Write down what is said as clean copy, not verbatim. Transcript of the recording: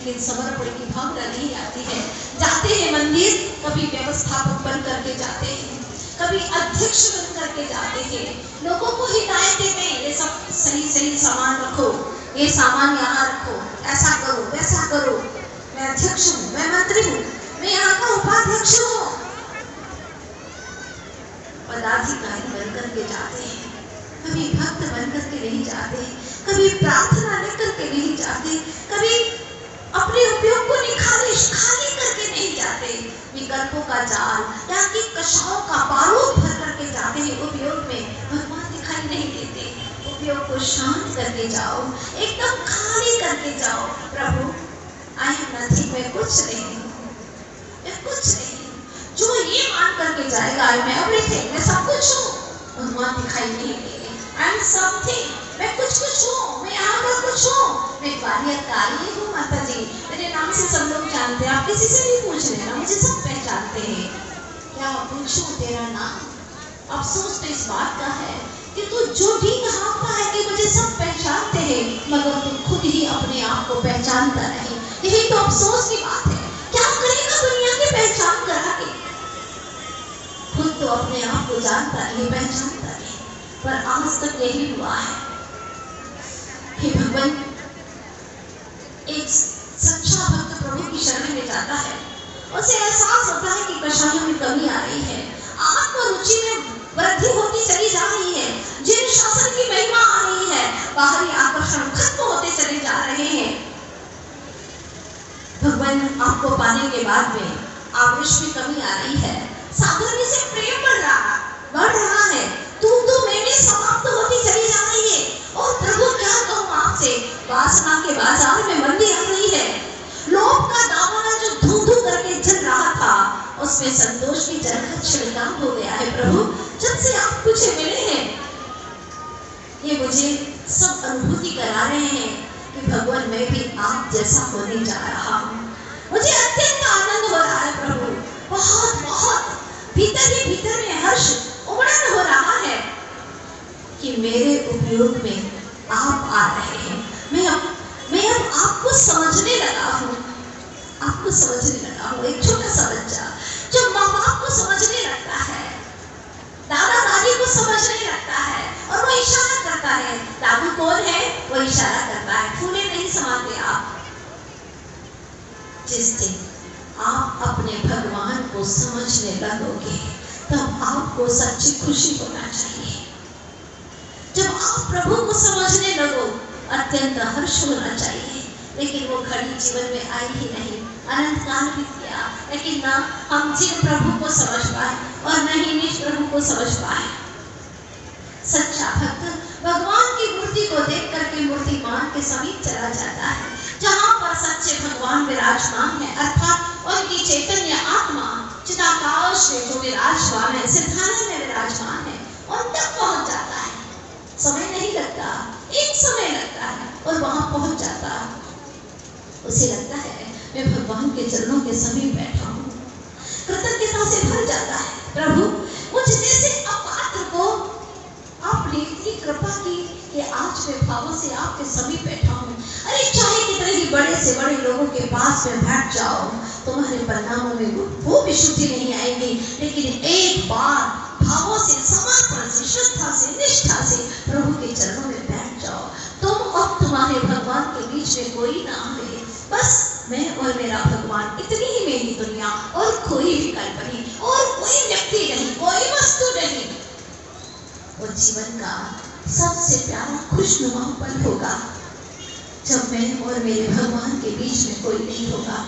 लेकिन समर्पण की भावना नहीं आती है। जाते हैं मंदिर, कभी व्यवस्थापक बन करके जाते हैं, कभी अध्यक्ष बन करके जाते हैं, लोगों को हिदायतें दें, ये सब सही सही सामान रखो, ये सामान यहाँ रखो, ऐसा करो वैसा करो। मैं अध्यक्ष हूँ, मैं मंत्री हूँ, मैं यहाँ का उपाध्यक्ष हूँ। पदाधिकारी बन करके जाते हैं, कभी भक्त बन करके नहीं जाते, कभी प्रार्थना लेकर के नहीं जाते, कभी अपने उपयोग को खाली करके नहीं जाते। विकल्पों का जाल या कि कषायों का बारूद भर करके जाते हैं। उपयोग में भगवान दिखाई नहीं देते। उपयोग को शांत करके जाओ, एकदम खाली करके जाओ। प्रभु आई एम नथिंग, मैं कुछ नहीं हूँ, मैं कुछ नहीं हूँ। जो ये मान करके जाएगा आई एम एवरीथिंग, मैं सब कुछ हूँ, भगवान दिखाई नहीं देंगे। आई एम समथिंग, मैं कुछ हूँ, मैं यहाँ का कुछ हूँ, मैं कार्यकारी हूँ। माता जी मेरे नाम से सब लोग जानते हैं, आप किसी से भी पूछ लेना, मुझे सब पहचानते हैं। क्या पूछूं तेरा नाम? अफसोस तो इस बात का है कि तू जो भी कहाता है कि मुझे सब पहचानते हैं, मगर तू खुद ही अपने आप को पहचानता नहीं। यही तो अफसोस की बात है। क्या करेगा दुनिया की पहचान करा के? खुद तो अपने आप को जानता नहीं, पहचानता नहीं। पर आज तक यही हुआ है। हे भगवान, एक सच्चा भक्त प्रभु की शरण में जाता है, उसे एहसास होता है कि कषायों में कमी आ रही है, आत्मरुचि में वृद्धि होती चली जा रही है, जिन शासन की महिमा आ रही है, बाहरी आकर्षण खत्म होते चले जा रहे हैं। भगवान आपको पाने के बाद में आवेश में कमी आ रही है, साधुनी से प्रेम बढ़ रहा है, तू मैंने समाप्त होती चली जा रही है। और प्रभु क्या कहूँ आपसे, वासना के बाजार में मंदी आ रही है। लोभ का दामन जो धू करके जल रहा था, उसमें संतोष की जलकर छिड़काव हो गया है। प्रभु जब से आप मुझे मिले हैं, ये मुझे सब अनुभूति करा रहे हैं कि भगवान मैं भी आप जैसा होने जा रहा हूँ। मुझे अत्यंत आनंद हो रहा है प्रभु, बहुत बहुत भीतर ही भीतर में हर्ष उमड़न हो रहा है कि मेरे उपयोग में आप आ रहे हैं। मैं अब आपको समझने लगा हूँ, आपको समझने लगा हूँ। एक छोटा सा बच्चा जो माँ बाप को समझने लगता है, दादा दादी को समझने लगता है, और वो इशारा करता है। दादू कौन है? वो इशारा करता है। फूले नहीं समाते आप। जिस दिन आप अपने भगवान को समझने लगोगे, तब आपको सच्ची खुशी होना चाहिए। जब आप प्रभु को समझने लगो, अत्यंत हर्ष होना चाहिए। लेकिन वो घड़ी जीवन में आई ही नहीं। अनंत काल बीत गया, लेकिन ना हम जिन प्रभु को समझ पाए और न ही निज प्रभु को समझ पाए। सच्चा भक्त भगवान की मूर्ति को देख करके मूर्तिमान के समीप चला जाता है, जहाँ पर सच्चे भगवान विराजमान है, अर्थात उनकी चैतन्य आत्मा चिदाकाश में जो विराजमान है, सिद्धांत में विराजमान है, उन तक पहुंच जाता है। समय नहीं लगता, एक समय लगता है और वहां पहुंच जाता है। उसे लगता है मैं भगवान के चरणों के समीप बैठा हूँ, कृतज्ञता से भर जाता है। प्रभु मुझ जैसे अपात्र को आपने इतनी कृपा की कि आज मैं भावों से आपके समीप बैठा हूँ। अरे चाहे कितने ही बड़े से बड़े लोगों के पास में बैठ जाओ, तुम्हारे परिणामों में वो विशुद्धि नहीं आएगी, लेकिन एक बार भावों से, समर्पण से, श्रद्धा से, निष्ठा से प्रभु के चरणों में बैठ जाओ। तुम और तुम्हारे भगवान के बीच में कोई ना आए, बस मैं और मेरा भगवान, इतनी ही मेरी दुनिया, और कोई विकल्प नहीं, और कोई व्यक्ति नहीं, कोई वस्तु नहीं। वो जीवन का सबसे प्यारा खुशनुमा पल होगा जब मैं और मेरे भगवान के बीच में कोई नहीं होगा।